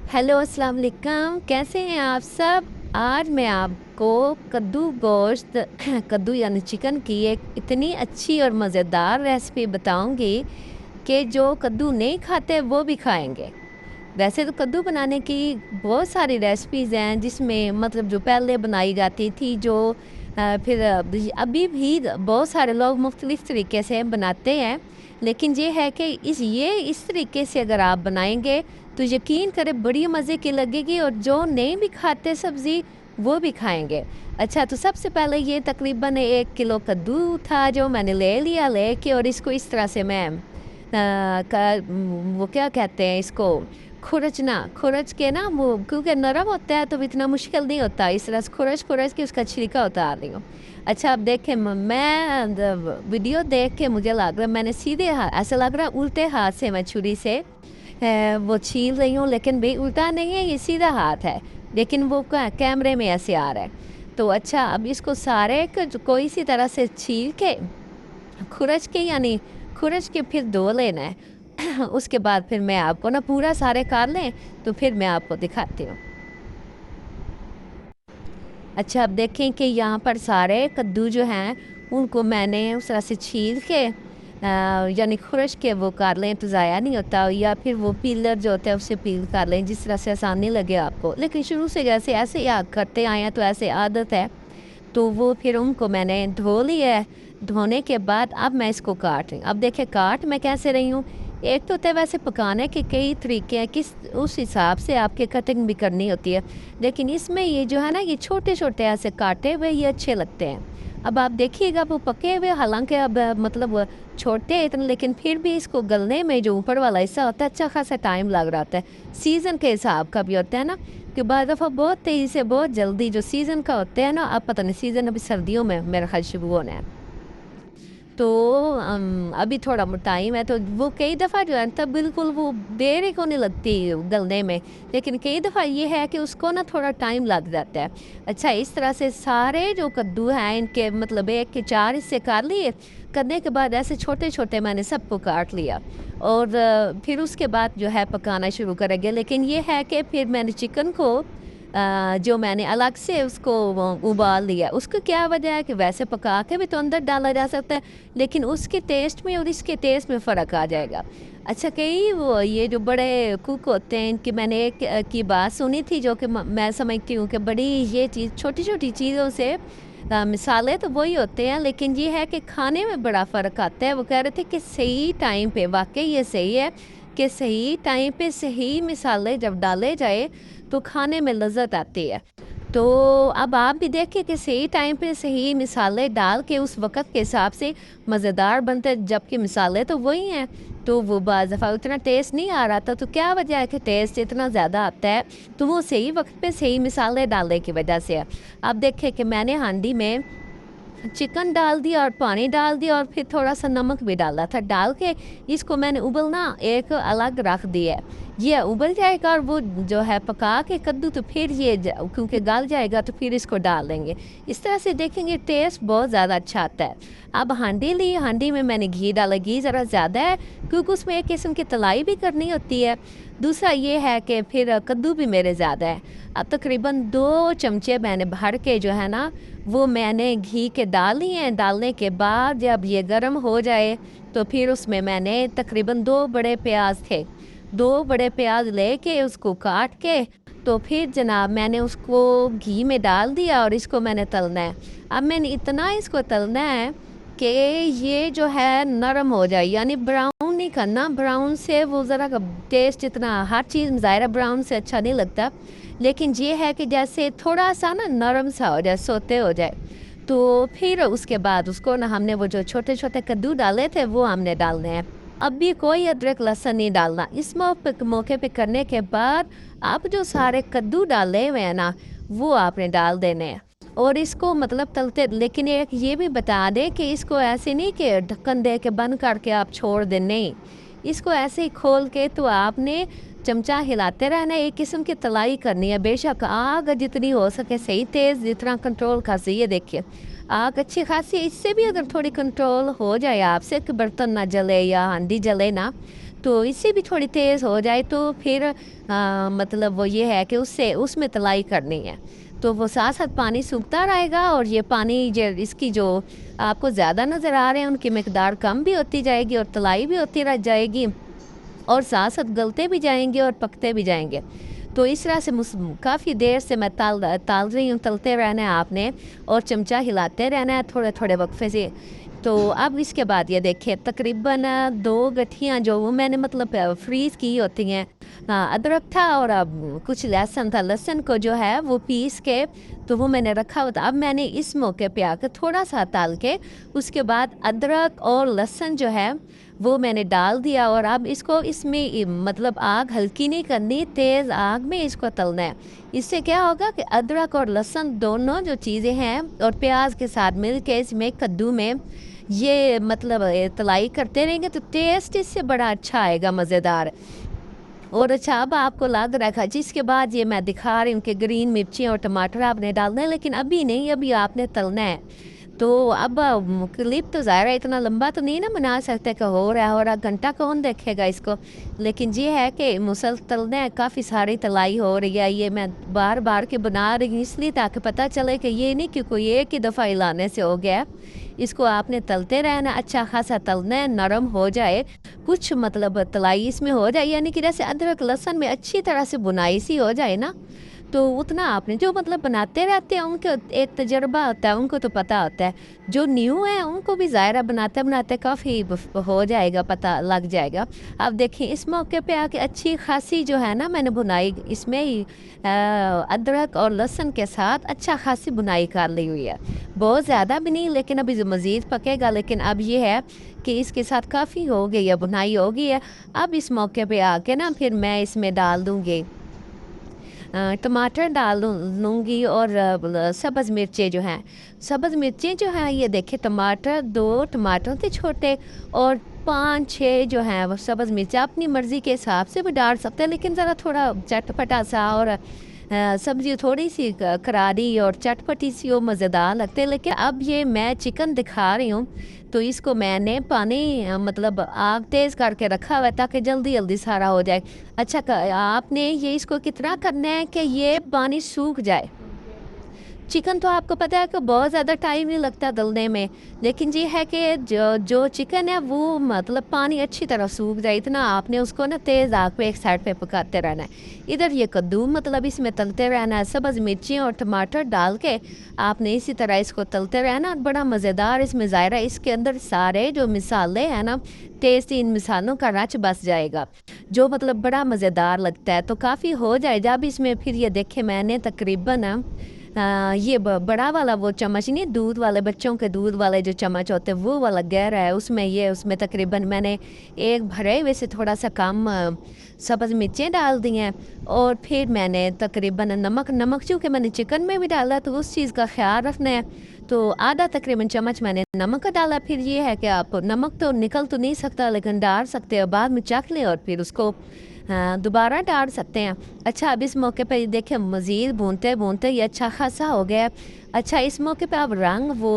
Hello अस्सलाम वालेकुम, कैसे हैं आप सब। आज मैं आपको कद्दू गोश्त कद्दू यानी चिकन की एक इतनी अच्छी और मज़ेदार रेसिपी बताऊंगी कि जो कद्दू नहीं खाते वो भी खाएंगे। वैसे तो कद्दू बनाने की बहुत सारी रेसिपीज़ हैं जिसमें मतलब जो पहले बनाई जाती थी जो फिर अभी भी बहुत सारे लोग मुख्तलिफ़ तरीके से बनाते हैं। लेकिन ये है कि इस तरीके से अगर आप बनाएंगे तो यकीन करें बड़ी मज़े की लगेगी और जो नहीं भी खाते सब्ज़ी वो भी खाएंगे। अच्छा, तो सबसे पहले ये तकरीबन 1 किलो कद्दू था जो मैंने ले लिया लेके, और इसको इस तरह से मैं वो क्या कहते हैं इसको, खुरच के ना, वो क्योंकि नरम होता है तो इतना मुश्किल नहीं होता। इस तरह से खुरच के उसका छिलका उतार रही हूँ। अच्छा, अब देखें, मैं वीडियो देख के मुझे लग रहा है मैंने सीधे हाथ, ऐसा लग रहा है उल्टे हाथ से मैं छुरी से वो छील रही हूँ, लेकिन भाई उल्टा नहीं है, ये सीधा हाथ है। लेकिन वो कैमरे में ऐसे आ रहा है। तो अच्छा, अब इसको सारे कोई सी तरह से छील के खुरच के फिर धो लेना है। उसके बाद फिर मैं आपको ना पूरा सारे काट लें तो फिर मैं आपको दिखाती हूँ। अच्छा, अब देखें कि यहाँ पर सारे कद्दू जो हैं उनको मैंने उस तरह से छील के यानी खुरच के वो कर लें तो ज़ाया नहीं होता, या फिर वो पीलर जो होता है उससे पील कर लें, जिस तरह से आसानी लगे आपको। लेकिन शुरू से जैसे ऐसे या करते आए हैं तो ऐसे आदत है, तो वो फिर उनको मैंने धो लिया है। धोने के बाद अब मैं इसको काट रही हूँ। अब देखिए काट मैं कैसे रही हूँ। एक तो होता है वैसे पकाने के कई तरीके हैं, किस उस हिसाब से आपके कटिंग भी करनी होती है। लेकिन इसमें ये जो है ना, ये छोटे छोटे ऐसे काटे हुए ये अच्छे लगते हैं। अब आप देखिएगा वो पके हुए, हालांकि अब मतलब वो छोटे हैं इतने, लेकिन फिर भी इसको गलने में जो ऊपर वाला हिस्सा होता है अच्छा खासा टाइम लग रहा होता है। सीज़न के हिसाब का भी होता है ना, कि बाद दफ़ा बहुत तेज़ी से बहुत जल्दी जो सीज़न का होता है ना, अब पता नहीं सीज़न अभी सर्दियों में मेरा ख्याल शुरू होना है, तो अभी थोड़ा टाइम है, तो वो कई दफ़ा जो है तब बिल्कुल वो देर ही को नहीं लगती गलने में। लेकिन कई दफ़ा ये है कि उसको ना थोड़ा टाइम लग जाता है। अच्छा, इस तरह से सारे जो कद्दू हैं इनके मतलब 1 के 4 हिस्से कर लिए। करने के बाद ऐसे छोटे छोटे मैंने सबको काट लिया, और फिर उसके बाद जो है पकाना शुरू करेंगे। लेकिन ये है कि फिर मैंने चिकन को जो मैंने अलग से उसको वो उबाल लिया। उसको क्या वजह है कि वैसे पका के भी तो अंदर डाला जा सकता है, लेकिन उसके टेस्ट में और इसके टेस्ट में फ़र्क आ जाएगा। अच्छा, कई वो ये जो बड़े कुक होते हैं इनकी मैंने एक की बात सुनी थी, जो कि मैं समझती हूँ कि बड़ी ये चीज़ छोटी छोटी चीज़ों से मिसाले तो वही होते हैं, लेकिन ये है कि खाने में बड़ा फ़र्क आता है। वो कह रहे थे कि सही टाइम पे, वाकई ये सही है कि सही टाइम पे सही मिसाले जब डाले जाए तो खाने में लज़्ज़त आती है। तो अब आप भी देखिए कि सही टाइम पे सही मिसाले डाल के उस वक़्त के हिसाब से मज़ेदार बनते हैं, जबकि मिसाले तो वही हैं। तो वो बाज़ दफ़ा उतना टेस्ट नहीं आ रहा था, तो क्या वजह है कि टेस्ट इतना ज़्यादा आता है, तो वो सही वक़्त पे सही मिसाले डालने की वजह से है। अब देखिए कि मैंने हांडी में चिकन डाल दिया और पानी डाल दिया और फिर थोड़ा-सा नमक भी डाला था। डाल के इसको मैंने उबलना एक अलग रख दिया है। ये उबल जाएगा और वो जो है पका के कद्दू, तो फिर ये क्योंकि गल जाएगा तो फिर इसको डाल देंगे। इस तरह से देखेंगे टेस्ट बहुत ज़्यादा अच्छा आता है। अब हांडी ली, हांडी में मैंने घी डाला। घी ज़रा ज़्यादा है क्योंकि उसमें एक किस्म की तलाई भी करनी होती है। दूसरा ये है कि फिर कद्दू भी मेरे ज़्यादा है। अब तकरीबन 2 चमचे मैंने भर के जो है ना, वो मैंने घी के डाल लिए हैं। डालने के बाद जब ये गर्म हो जाए तो फिर उसमें मैंने तकरीबन 2 बड़े प्याज थे, 2 बड़े प्याज लेके उसको काट के, तो फिर जनाब मैंने उसको घी में डाल दिया और इसको मैंने तलना है। अब मैंने इतना इसको तलना है कि ये जो है नरम हो जाए, यानी ब्राउन नहीं करना। ब्राउन से वो ज़रा टेस्ट इतना, हर चीज़ ज़ाहिर है ब्राउन से अच्छा नहीं लगता, लेकिन ये है कि जैसे थोड़ा सा ना नरम सा हो जाए, सोते हो जाए। तो फिर उसके बाद उसको ना हमने वो जो छोटे छोटे कद्दू डाले थे वो हमने डालने हैं। अब भी कोई अदरक लहसुन नहीं डालना। इस मौके पे करने के बाद आप जो सारे कद्दू डाले हुए हैं ना, वो आपने डाल देने हैं और इसको मतलब तलते। लेकिन एक ये भी बता दें कि इसको ऐसे नहीं कि ढक्कन दे के बंद करके आप छोड़ दें, नहीं, इसको ऐसे ही खोल के तो आपने चमचा हिलाते रहना है। एक किस्म की तलाई करनी है। बेशक आग जितनी हो सके सही तेज़, जितना कंट्रोल कर सही है। देखिए आग अच्छी खासी, इससे भी अगर थोड़ी कंट्रोल हो जाए आपसे कि बर्तन ना जले या हांडी जले ना, तो इससे भी थोड़ी तेज़ हो जाए तो फिर मतलब वो ये है कि उससे उसमें तलाई करनी है। तो वो साथ-साथ पानी सूखता रहेगा और ये पानी जो इसकी जो आपको ज़्यादा नज़र आ रहे हैं उनकी मिकदार कम भी होती जाएगी और तलाई भी होती रह जाएगी और साथ-साथ गलते भी जाएँगे और पकते भी जाएँगे। तो इस तरह से काफ़ी देर से मैं ताल रही हूँ, तलते रहना है आपने और चमचा हिलाते रहना है थोड़े-थोड़े वक़्फ़े से। तो अब इसके बाद ये देखिए तकरीबन 2 गठियाँ जो वो मैंने मतलब फ्रीज़ की होती हैं। अदरक था और अब कुछ लहसुन था, लहसुन को जो है वो पीस के तो वो मैंने रखा हुआ था। अब मैंने इस मौके पे आकर थोड़ा-सा तल के उसके बाद अदरक और लहसुन जो है वो मैंने डाल दिया और अब इसको इसमें मतलब आग हल्की नहीं करनी, तेज़ आग में इसको तलना है। इससे क्या होगा कि अदरक और लहसुन दोनों जो चीज़ें हैं और प्याज के साथ मिल के इसमें कद्दू में ये मतलब तलाई करते रहेंगे तो टेस्ट इससे बड़ा अच्छा आएगा, मज़ेदार। और अच्छा अब आपको लग रहा है जिसके बाद ये मैं दिखा रही हूँ कि ग्रीन मिर्ची और टमाटर आपने डालना है, लेकिन अभी नहीं, अभी आपने तलना है। तो अब क्लिप तो ज़ाहिर है इतना लंबा तो नहीं ना बना सकते कि हो रहा घंटा कौन देखेगा इसको। लेकिन ये है कि मुसलसल ने काफ़ी सारी तलाई हो रही है, ये मैं बार बार के बना रही हूँ इसलिए ताकि पता चले कि ये नहीं कि कोई एक ही दफ़ा हिलाने से हो गया। इसको आपने तलते रहना, अच्छा खासा तलना है, नरम हो जाए, कुछ मतलब तलाई इसमें हो जाए, यानी कि जैसे अदरक लहसुन में अच्छी तरह से बुनाई सी हो जाए ना, तो उतना आपने जो मतलब बनाते रहते हैं उनको एक तजर्बा होता है, उनको तो पता होता है। जो न्यू है उनको भी ज़ायरा बनाते-बनाते काफ़ी हो जाएगा, पता लग जाएगा। अब देखिए इस मौके पे आके अच्छी खासी जो है ना मैंने बुनाई इसमें ही अदरक और लहसुन के साथ अच्छा खासी बुनाई कर ली हुई है। बहुत ज़्यादा भी नहीं, लेकिन अभी मज़ीद पकेगा, लेकिन अब ये है कि इसके साथ काफ़ी हो गई है, बुनाई हो गई है। अब इस मौके पे आके ना फिर मैं इसमें डाल दूँगी टमाटर डाल लूँगी और सब्ज़ मिर्चें जो हैं, सब्ज़ मिर्चें जो हैं ये देखिए टमाटर 2 टमाटर थे छोटे और 5-6 जो हैं वो सब्ज़ मिर्चा अपनी मर्ज़ी के हिसाब से भी डाल सकते हैं, लेकिन ज़रा थोड़ा चटपटा सा और सब्ज़ी थोड़ी-सी करारी और चटपटी-सी और मज़ेदार लगते हैं। लेकिन अब ये मैं चिकन दिखा रही हूँ, तो इसको मैंने पानी मतलब आग तेज़ करके रखा हुआ है ताकि जल्दी-जल्दी सारा हो जाए। अच्छा आपने ये इसको कितना करना है कि ये पानी सूख जाए। चिकन तो आपको पता है कि बहुत ज़्यादा टाइम नहीं लगता गलने में, लेकिन ये है कि जो चिकन है वो मतलब पानी अच्छी तरह सूख जाए, इतना आपने उसको ना तेज़ आग पे एक साइड पे पकाते रहना है। इधर ये कद्दू मतलब इसमें तलते रहना है, सब्ज़ मिर्ची और टमाटर डाल के आपने इसी तरह इसको तलते रहना। बड़ा मज़ेदार इसमें ज़ायरा, इसके अंदर सारे जो मिसाले हैं ना टेस्ट इन मिसालों का रच बस जाएगा, जो मतलब बड़ा मज़ेदार लगता है। तो काफ़ी हो जाए जब इसमें फिर ये देखे मैंने तकरीबन ये बड़ा वाला वो चम्मच नहीं, दूध वाले बच्चों के दूध वाले जो चम्मच होते हैं वो वाला गहरा है, उसमें तकरीबन मैंने एक भरे हुए से थोड़ा सा कम सब्ज़ मिर्चें डाल दी हैं और फिर मैंने तकरीबन नमक चूँकि मैंने चिकन में भी डाला तो उस चीज़ का ख्याल रखना है, तो आधा तकरीबन चम्मच मैंने नमक का डाला। फिर ये है कि आप नमक तो निकल तो नहीं सकता, लेकिन डाल सकते हो, बाद में चख लें और फिर उसको दोबारा डाल सकते हैं। अच्छा अब इस मौके पे देखिए मज़ीद भूनते ये अच्छा खासा हो गया। अच्छा इस मौके पे आप रंग वो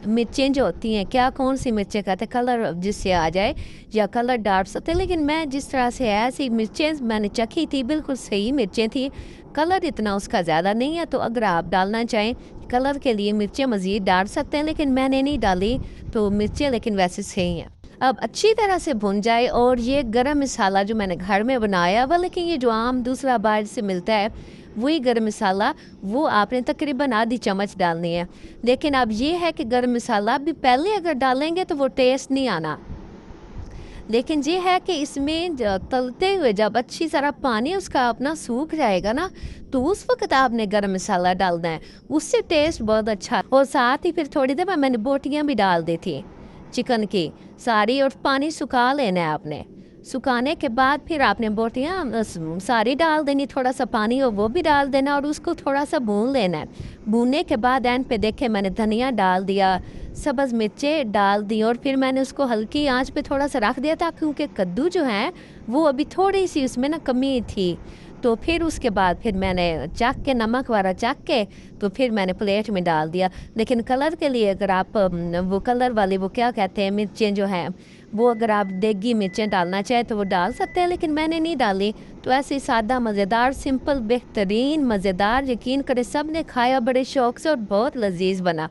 मिर्चें जो होती हैं, क्या कौन सी मिर्चें कहते हैं, कलर जिससे आ जाए या कलर डाल सकते हैं, लेकिन मैं जिस तरह से ऐसी मिर्चें मैंने चखी थी बिल्कुल सही मिर्चें थी, कलर इतना उसका ज़्यादा नहीं है। तो अगर आप डालना चाहें कलर के लिए मिर्चें मज़ीद डाल सकते हैं, लेकिन मैंने नहीं डाली, तो मिर्चें लेकिन वैसे सही हैं। अब अच्छी तरह से भुन जाए और ये गरम मसाला जो मैंने घर में बनाया हुआ, लेकिन ये जो आम दूसरा बाहर से मिलता है वही गरम मसाला, वो आपने तकरीबन आधी चम्मच डालनी है। लेकिन अब ये है कि गरम मसाला भी पहले अगर डालेंगे तो वो टेस्ट नहीं आना, लेकिन ये है कि इसमें तलते हुए जब अच्छी तरह पानी उसका अपना सूख जाएगा ना, तो उस वक्त आपने गरम मसाला डालना है, उससे टेस्ट बहुत अच्छा। और साथ ही फिर थोड़ी देर में मैंने बोटियाँ भी डाल दी थी चिकन की सारी, और पानी सुखा लेना है आपने। सुखाने के बाद फिर आपने बोटियाँ सारी डाल देनी, थोड़ा सा पानी हो वो भी डाल देना और उसको थोड़ा सा भून लेना है। भूनने के बाद एंड पे देखे मैंने धनिया डाल दिया, सब्ज़ मिर्चें डाल दी और फिर मैंने उसको हल्की आंच पे थोड़ा सा रख दिया था, क्योंकि कद्दू जो है वो अभी थोड़ी सी उसमें ना कमी थी। तो फिर उसके बाद फिर मैंने चख के नमक वाला चख के तो फिर मैंने प्लेट में डाल दिया। लेकिन कलर के लिए अगर आप वो कलर वाली वो क्या कहते हैं मिर्चें जो हैं वो अगर आप देगी मिर्चें डालना चाहें तो वो डाल सकते हैं, लेकिन मैंने नहीं डाली। तो ऐसे ही सादा मज़ेदार सिंपल बेहतरीन मज़ेदार, यकीन करें सब ने खाया बड़े शौक़ से और बहुत लज़ीज़ बना।